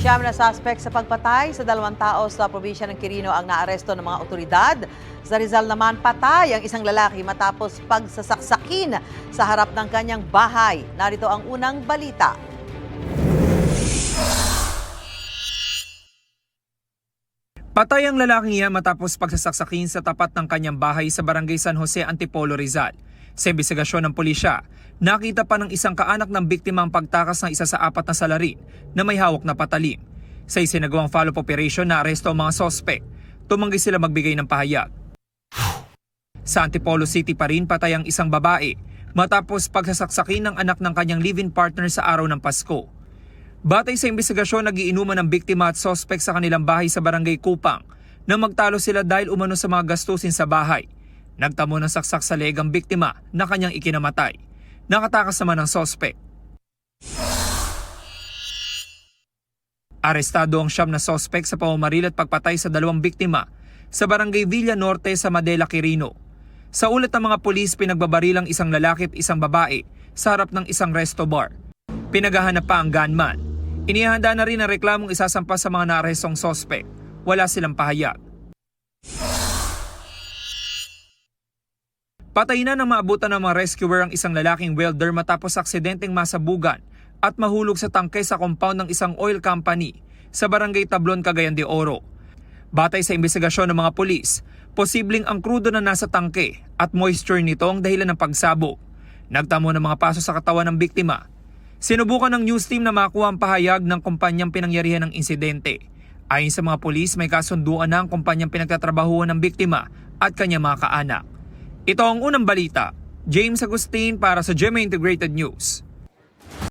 Siyam na suspect sa pagpatay sa 2 tao sa probinsya ng Quirino ang naaresto ng mga otoridad. Sa Rizal naman, patay ang isang lalaki matapos pagsasaksakin sa harap ng kanyang bahay. Narito ang unang balita. Patay ang lalaking iyan matapos pagsasaksakin sa tapat ng kanyang bahay sa Barangay San Jose, Antipolo, Rizal. Sa imbestigasyon ng pulisya, nakita pa ng isang kaanak ng biktima ang pagtakas ng isa sa 4 na salarin na may hawak na patalim. Sa isinagawang follow-up operation na aresto ang mga sospek, tumanggi sila magbigay ng pahayag. Sa Antipolo City pa rin patay ang isang babae matapos pagsasaksakin ng anak ng kanyang live-in partner sa araw ng Pasko. Batay sa imbestigasyon, nagiinuman ng biktima at sospek sa kanilang bahay sa Barangay Kupang na magtalo sila dahil umano sa mga gastusin sa bahay. Nagtamo ng saksak sa leeg ang biktima na kanyang ikinamatay. Nakatakas naman ang sospek. Arestado ang 9 na sospek sa pamamaril at pagpatay sa 2 biktima sa Barangay Villa Norte sa Madela, Quirino. Sa ulat ng mga pulis, pinagbabarilang isang lalaki at isang babae sa harap ng isang resto bar. Pinaghahanap pa ang gunman. Inihanda na rin ang reklamong isasampa sa mga naarestong sospek. Wala silang pahayag. Patay na nang maabutan ng mga rescuer ang isang lalaking welder matapos aksidenteng masabugan at mahulog sa tangke sa compound ng isang oil company sa Barangay Tablon, Cagayan de Oro. Batay sa investigasyon ng mga pulis, posibleng ang krudo na nasa tangke at moisture nito ang dahilan ng pagsabog. Nagtamo ng mga paso sa katawan ng biktima. Sinubukan ng news team na makuha ang pahayag ng kumpanyang pinangyarihan ng insidente. Ayon sa mga pulis, may kasunduan na ang kumpanyang pinagtatrabahuan ng biktima at kanyang mga kaanak. Ito ang unang balita. James Agustin para sa GMA Integrated News.